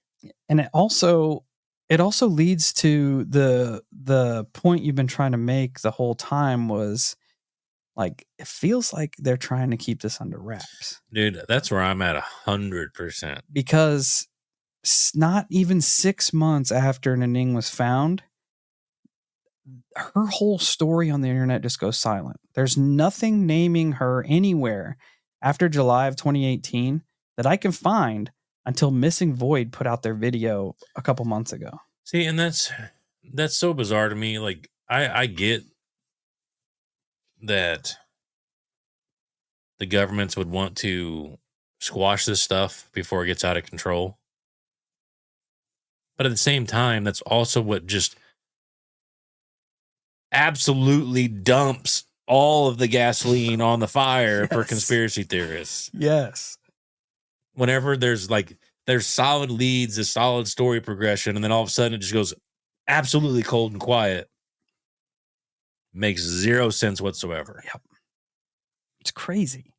And it also leads to the point you've been trying to make the whole time, was like, it feels like they're trying to keep this under wraps. Dude, that's where I'm at 100%. Because not even 6 months after Naning was found, her whole story on the internet just goes silent. There's nothing naming her anywhere after July of 2018 that I can find until Missing Void put out their video a couple months ago. See, and that's so bizarre to me. Like, I get that the governments would want to squash this stuff before it gets out of control. But at the same time, that's also what just absolutely dumps all of the gasoline on the fire for conspiracy theorists. Yes. Whenever there's solid leads, a solid story progression, and then all of a sudden it just goes absolutely cold and quiet. Makes zero sense whatsoever. Yep. It's crazy.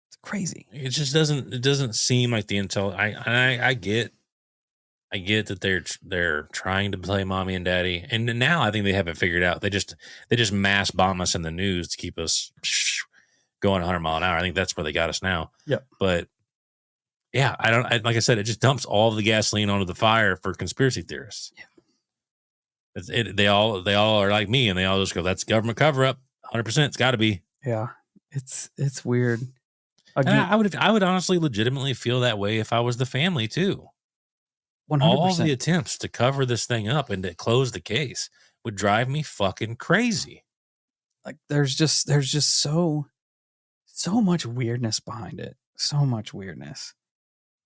It's crazy. It just doesn't seem like the intel. I get that they're trying to play mommy and daddy, and now I think they have it figured out. They just mass bomb us in the news to keep us going 100 mile an hour. I think that's where they got us now. Yep. But yeah, like I said, it just dumps all of the gasoline onto the fire for conspiracy theorists. Yeah. They all are like me, and they all just go, "That's government cover up, 100%. It's got to be." Yeah, it's weird. Again, I would honestly, legitimately feel that way if I was the family too. 100%. All the attempts to cover this thing up and to close the case would drive me fucking crazy. Like there's just so much weirdness behind it. So much weirdness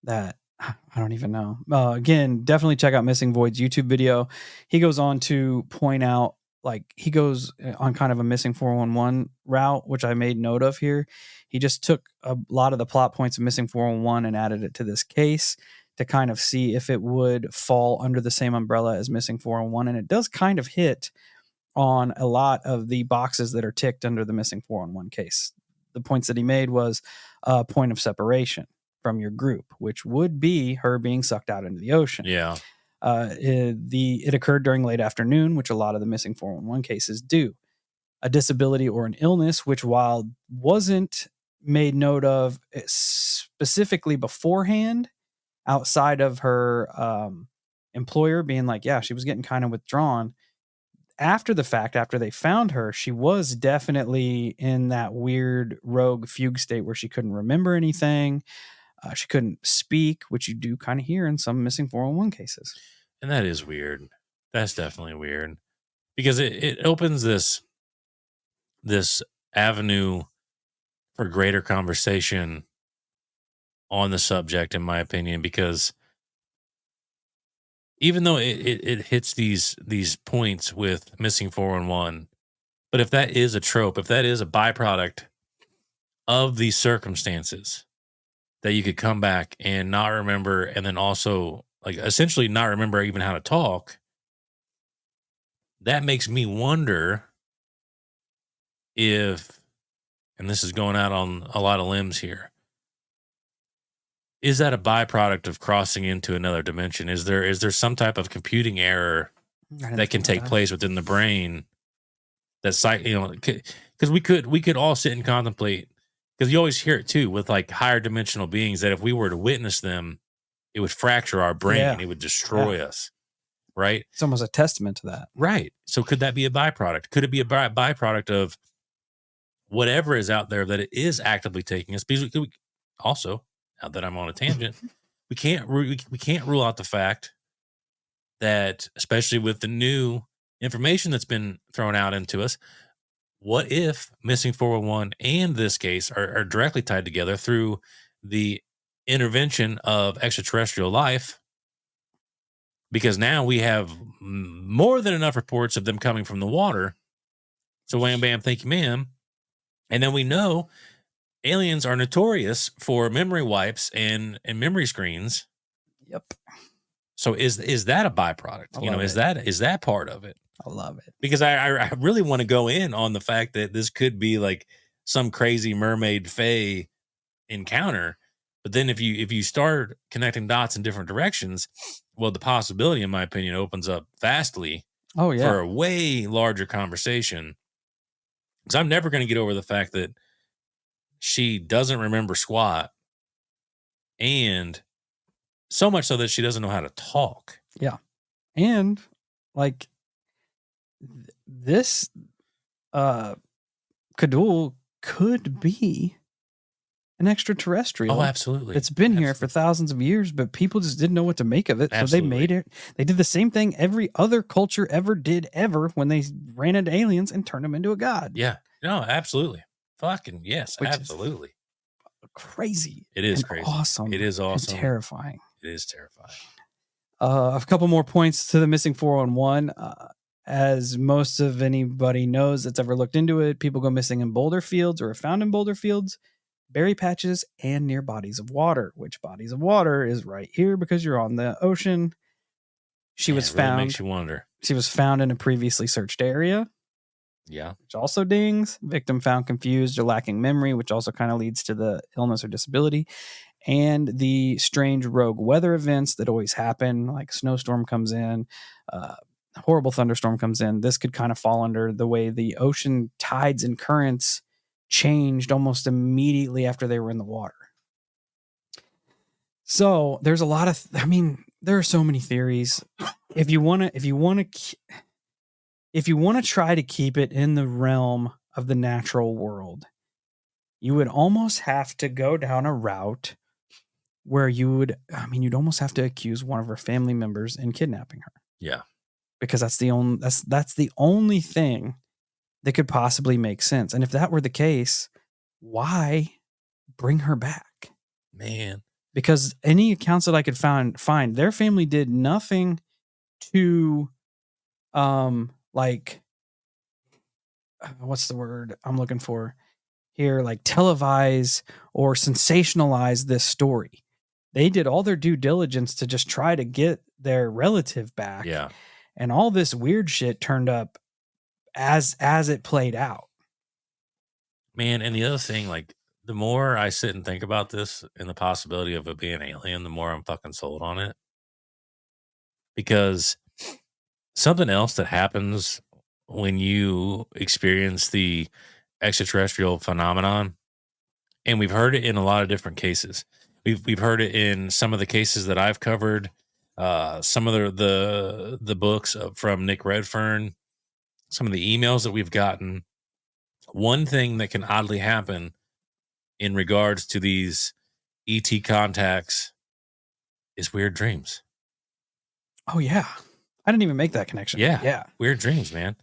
that I don't even know. Again, definitely check out Missing Void's YouTube video. He goes on to point out, like, he goes on kind of a missing 411 route, which I made note of here. He just took a lot of the plot points of Missing 411 and added it to this case to kind of see if it would fall under the same umbrella as Missing 411. And it does kind of hit on a lot of the boxes that are ticked under the Missing 411 case. The points that he made was a point of separation from your group, which would be her being sucked out into the ocean. Yeah. It occurred during late afternoon, which a lot of the Missing 411 cases do. a disability or an illness, which while wasn't made note of specifically beforehand, outside of her employer being like, yeah, she was getting kind of withdrawn. After the fact, after they found her, she was definitely in that weird rogue fugue state where she couldn't remember anything. She couldn't speak, which you do kind of hear in some missing 411 cases. And that is weird. That's definitely weird because it opens this avenue for greater conversation on the subject, in my opinion, because even though it hits these points with missing 411, but if that is a trope, if that is a byproduct of these circumstances, that you could come back and not remember, and then also like essentially not remember even how to talk, that makes me wonder if, and this is going out on a lot of limbs here, is that a byproduct of crossing into another dimension? Is there some type of computing error that can take place within the brain that's because we could all sit and contemplate, because you always hear it too with like higher dimensional beings, that if we were to witness them, it would fracture our brain. Yeah. It would destroy us. Right. It's almost a testament to that. Right. So could that be a byproduct? Could it be a byproduct of whatever is out there that it is actively taking us? Because we also, now that I'm on a tangent, we can't rule out the fact that, especially with the new information that's been thrown out into us, what if missing 411 and this case are directly tied together through the intervention of extraterrestrial life? Because now we have more than enough reports of them coming from the water. So wham, bam, thank you, ma'am. And then we know aliens are notorious for memory wipes and memory screens. Yep. So is that a byproduct? Is that part of it? I love it. Because I really want to go in on the fact that this could be like some crazy mermaid fae encounter. But then if you start connecting dots in different directions, well, the possibility, in my opinion, opens up vastly for a way larger conversation. Because I'm never going to get over the fact that she doesn't remember squat, and so much so that she doesn't know how to talk. Yeah. And like this Kadul could be an extraterrestrial. Oh, absolutely. It's been here for thousands of years, but people just didn't know what to make of it. Absolutely. So they made it. They did the same thing every other culture ever did when they ran into aliens and turned them into a god. Yeah. No, absolutely. Fucking yes, absolutely. Crazy. It is crazy. Awesome. It is awesome. And terrifying. It is terrifying. A couple more points to the missing 411. As most of anybody knows that's ever looked into it, people go missing in boulder fields or are found in boulder fields, berry patches, and near bodies of water. Which bodies of water is right here because you're on the ocean. She was found. Makes you wonder. She was found in a previously searched area. Yeah. Which also dings. Victim found confused or lacking memory, which also kind of leads to the illness or disability. And the strange rogue weather events that always happen, like snowstorm comes in, horrible thunderstorm comes in. This could kind of fall under the way the ocean tides and currents changed almost immediately after they were in the water. So there's a lot of, there are so many theories. If you want to try to keep it in the realm of the natural world, you would almost have to go down a route where you'd almost have to accuse one of her family members in kidnapping her. Yeah. Because that's the only thing that could possibly make sense. And if that were the case, why bring her back? Man. Because any accounts that I could find, their family did nothing to what's the word I'm looking for here? Like televise or sensationalize this story. They did all their due diligence to just try to get their relative back. Yeah. And all this weird shit turned up as it played out. Man, and the other thing, like, the more I sit and think about this and the possibility of it being alien, the more I'm fucking sold on it. Because something else that happens when you experience the extraterrestrial phenomenon, and we've heard it in a lot of different cases. We've heard it in some of the cases that I've covered, some of the books from Nick Redfern, some of the emails that we've gotten. One thing that can oddly happen in regards to these ET contacts is weird dreams. Oh yeah, I didn't even make that connection. Yeah, Weird dreams, man.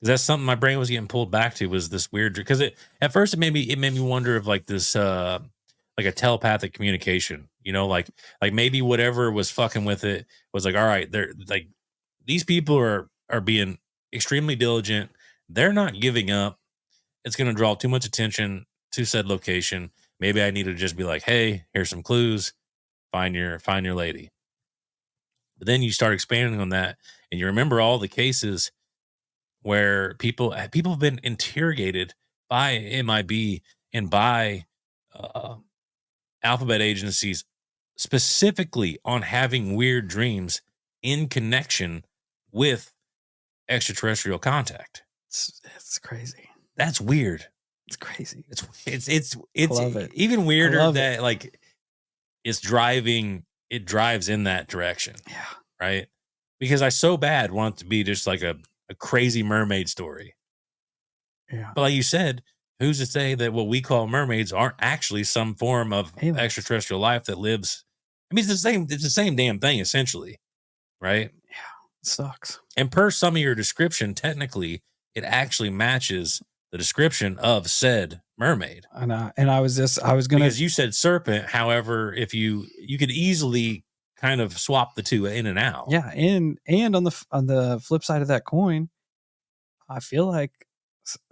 That's something my brain was getting pulled back to, was this weird, because at first it made me wonder if like this like a telepathic communication, like maybe whatever was fucking with it was like, all right, they're like, these people are being extremely diligent, they're not giving up, it's going to draw too much attention to said location, maybe I need to just be like, hey, here's some clues, find your lady. But then you start expanding on that, and you remember all the cases where people have been interrogated by MIB and by alphabet agencies specifically on having weird dreams in connection with extraterrestrial contact. It's crazy. That's weird. It's crazy. It's love it. even weirder that like it drives in that direction. Yeah. Right? Because I so bad want it to be just like a crazy mermaid story. Yeah. But like you said, who's to say that what we call mermaids aren't actually some form of Aliens. extraterrestrial life that lives? I mean, it's the same damn thing, essentially. Right? Yeah. It sucks. And per some of your description, technically, it actually matches the description of said mermaid. And I was gonna, because you said serpent. However, if you could easily kind of swap the two in and out. Yeah, and on the flip side of that coin, I feel like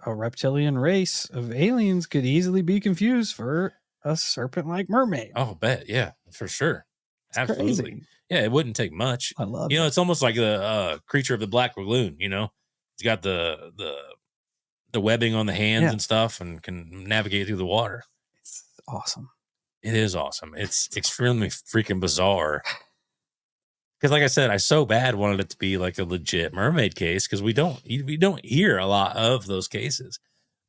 a reptilian race of aliens could easily be confused for a serpent-like mermaid. Oh, bet, yeah, for sure, It's absolutely. crazy. Yeah, it wouldn't take much. I love it. it. It's almost like the creature of the Black Lagoon. It's got the webbing on the hands and stuff, and can navigate through the water. It's awesome. It is awesome. It's extremely freaking bizarre. Because, like I said, I so bad wanted it to be like a legit mermaid case, because we don't hear a lot of those cases.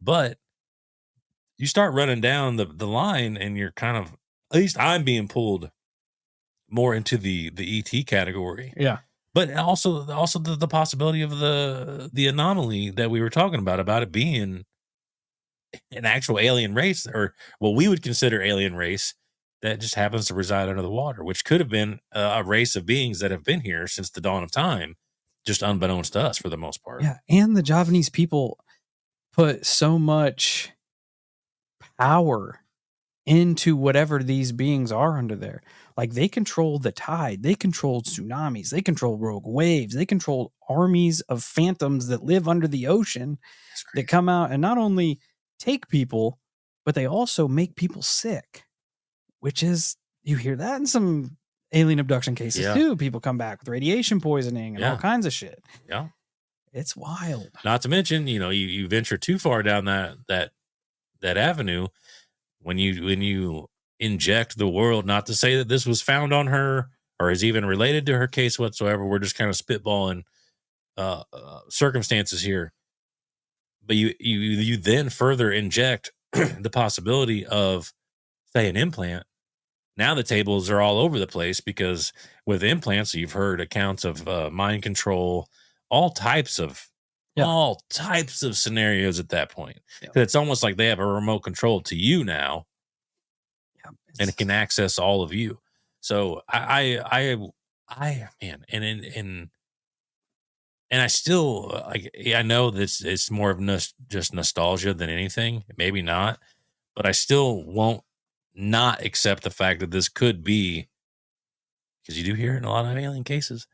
But you start running down the line, and you're kind of, at least I'm being pulled more into the ET category. Yeah. But also the possibility of the anomaly that we were talking about it being an actual alien race, or what we would consider alien race, that just happens to reside under the water, which could have been a race of beings that have been here since the dawn of time, just unbeknownst to us for the most part. Yeah, and the Javanese people put so much power into whatever these beings are under there. Like, they control the tide, they control tsunamis, they control rogue waves, they control armies of phantoms that live under the ocean that come out and not only take people, but they also make people sick. Which is, you hear that in some alien abduction cases too. People come back with radiation poisoning and all kinds of shit. Yeah. It's wild. Not to mention, you venture too far down that avenue when you inject the world, not to say that this was found on her or is even related to her case whatsoever. We're just kind of spitballing circumstances here. But you then further inject the possibility of, say, an implant. Now the tables are all over the place, because with implants, you've heard accounts of mind control, all types of scenarios at that point. Yeah. It's almost like they have a remote control to you now, and it can access all of you. So I man, and I still, I know this it's more of just nostalgia than anything. Maybe not, but I still won't not accept the fact that this could be, because you do hear in a lot of alien cases,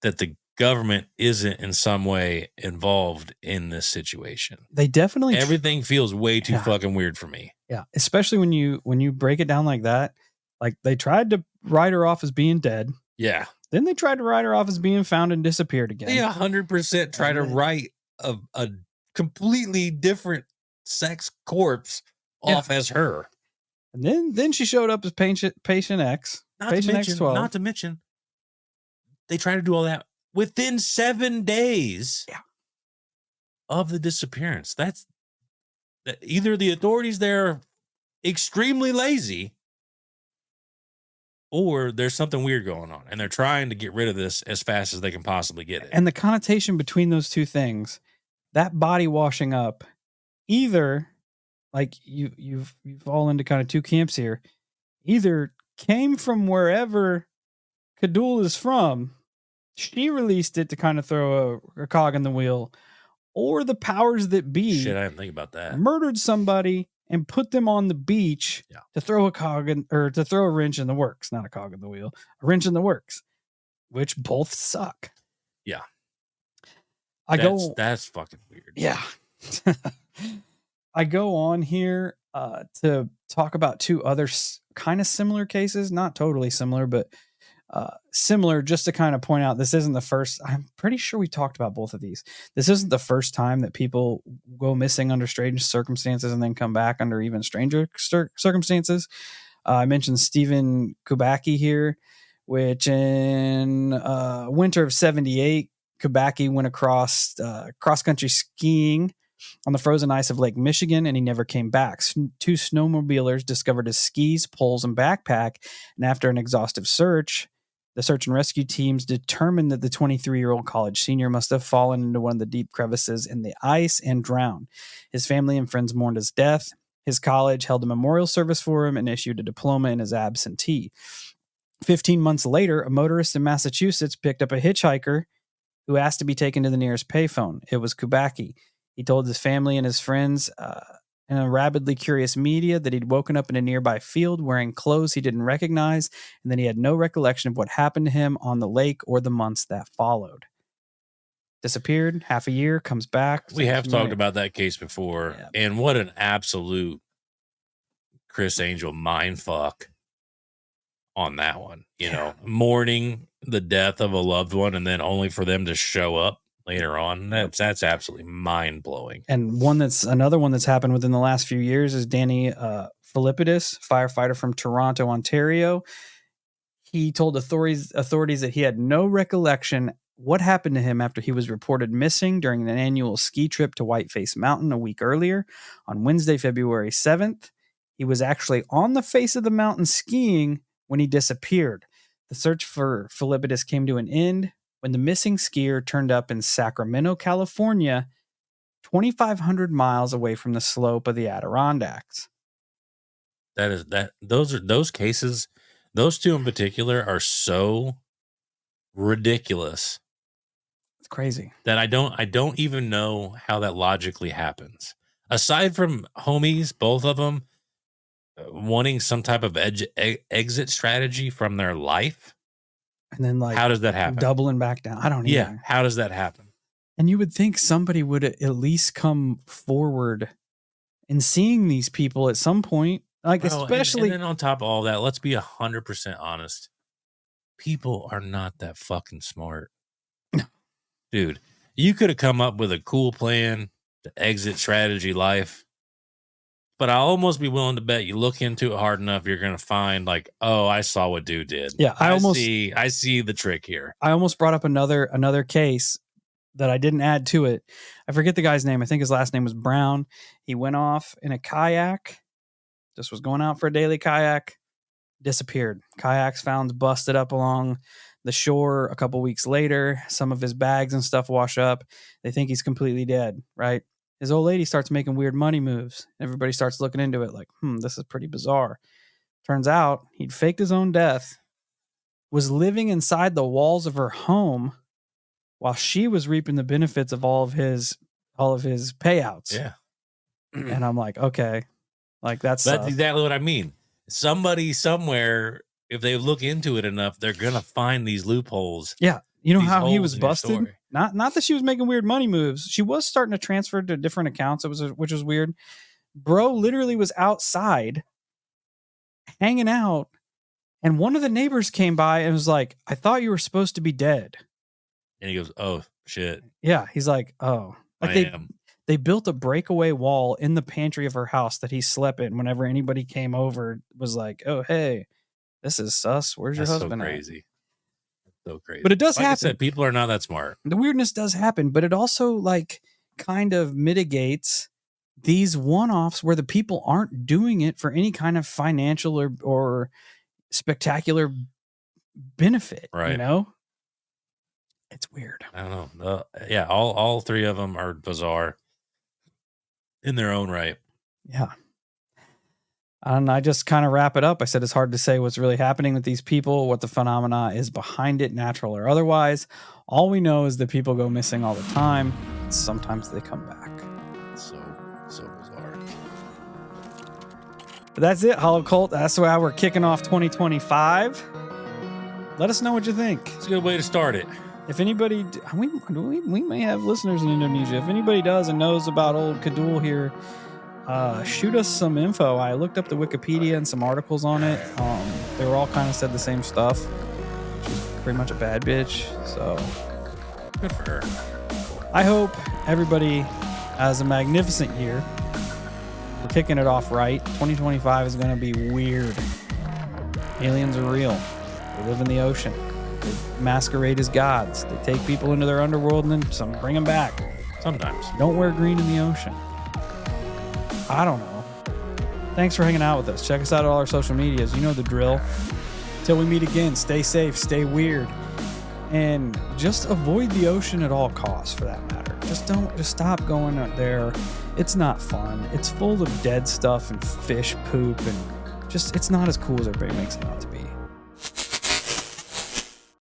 that the government isn't in some way involved in this situation. They definitely everything feels way too fucking weird for me. Yeah, especially when you break it down like that. Like, they tried to write her off as being dead. Yeah. Then they tried to write her off as being found and disappeared again. They 100% try to write a completely different sex corpse off as her. And then she showed up as patient X. Patient X12. Not to mention, they try to do all that within 7 days. Yeah. of the disappearance. That's either the authorities there are extremely lazy, or there's something weird going on, and they're trying to get rid of this as fast as they can possibly get it. And the connotation between those two things, that body washing up, either like you've fall into kind of two camps here, either came from wherever Kadul is from, she released it to kind of throw a cog in the wheel, or the powers that be Shit, I didn't think about that. murdered somebody and put them on the beach to throw a cog in, or to throw a wrench in the works, not a cog in the wheel, a wrench in the works, which both suck. Yeah. That's fucking weird. Yeah. I go on here to talk about two other kind of similar cases, not totally similar, but similar, just to kind of point out this isn't the first. I'm pretty sure we talked about both of these. This isn't the first time that people go missing under strange circumstances and then come back under even stranger circumstances. I mentioned Stephen Kubacki here, which in winter of 78, Kubacki went across cross-country skiing on the frozen ice of Lake Michigan, and he never came back. Two snowmobilers discovered his skis, poles, and backpack, and after an exhaustive search, the search and rescue teams determined that the 23-year-old college senior must have fallen into one of the deep crevices in the ice and drowned. His family and friends mourned his death. His college held a memorial service for him and issued a diploma in his absentee. 15 months later, a motorist in Massachusetts picked up a hitchhiker who asked to be taken to the nearest payphone. It was Kubacki. He told his family and his friends in a rabidly curious media that he'd woken up in a nearby field wearing clothes he didn't recognize, and that he had no recollection of what happened to him on the lake or the months that followed. Disappeared, half a year, comes back. We have talked about that case before, and what an absolute Chris Angel mindfuck on that one. You know, mourning the death of a loved one and then only for them to show up later on. That's absolutely mind-blowing. And another one that's happened within the last few years is Danny Philippidis, firefighter from Toronto, Ontario. He told authorities that he had no recollection what happened to him after he was reported missing during an annual ski trip to Whiteface Mountain a week earlier. On Wednesday, February 7th, he was actually on the face of the mountain skiing when he disappeared. The search for Philippidis came to an end when the missing skier turned up in Sacramento, California, 2,500 miles away from the slope of the Adirondacks. Those cases, those two in particular, are so ridiculous. It's crazy that I don't even know how that logically happens. Aside from homies, both of them wanting some type of exit strategy from their life. And then, like, how does that happen? Doubling back down. I don't know. Yeah. How does that happen? And you would think somebody would at least come forward in seeing these people at some point. Like, especially. And then on top of all that, let's be 100% honest. People are not that fucking smart. Dude, you could have come up with a cool plan to exit strategy life. But I'll almost be willing to bet you look into it hard enough, you're going to find like, oh, I saw what dude did. Yeah, I see the trick here. I almost brought up another case that I didn't add to it. I forget the guy's name. I think his last name was Brown. He went off in a kayak, just was going out for a daily kayak, disappeared. Kayaks found busted up along the shore a couple weeks later. Some of his bags and stuff wash up. They think he's completely dead, right? His old lady starts making weird money moves. Everybody starts looking into it like, this is pretty bizarre. Turns out he'd faked his own death, was living inside the walls of her home while she was reaping the benefits of all of his payouts. Yeah. And I'm like, okay, like that's exactly what I mean. Somebody somewhere, if they look into it enough, they're going to find these loopholes. Yeah. You know how he was busted? Not that she was making weird money moves. She was starting to transfer to different accounts, which was weird. Bro literally was outside hanging out, and one of the neighbors came by and was like, I thought you were supposed to be dead. And he goes, oh, shit. Yeah, he's like, oh. Like they built a breakaway wall in the pantry of her house that he slept in whenever anybody came over, was like, oh, hey, this is sus. Where's your husband? So crazy. So crazy. But it does happen. I said, people are not that smart. The weirdness does happen, but it also, like, kind of mitigates these one-offs where the people aren't doing it for any kind of financial or spectacular benefit, Right. you know? It's weird. I don't know. All three of them are bizarre in their own right. Yeah. And I just kind of wrap it up. I said it's hard to say what's really happening with these people, what the phenomena is behind it, natural or otherwise. All we know is that people go missing all the time. Sometimes they come back. So bizarre. But that's it, Holocult. That's why we're kicking off 2025. Let us know what you think. It's a good way to start it. If anybody, we may have listeners in Indonesia. If anybody does and knows about old Kadul here, shoot us some info. I looked up the Wikipedia and some articles on it. They were all kind of said the same stuff. She's pretty much a bad bitch. So Good for her. I hope everybody has a magnificent year. We're kicking it off right. 2025 is going to be weird. Aliens are real. They live in the ocean. They masquerade as gods. They take people into their underworld and then some bring them back. Sometimes. Don't wear green in the ocean. I don't know. Thanks for hanging out with us. Check us out on all our social medias. You know the drill. Till we meet again, stay safe, stay weird, and just avoid the ocean at all costs, for that matter. Just stop going out there. It's not fun. It's full of dead stuff and fish poop, and just it's not as cool as everybody makes it out to be.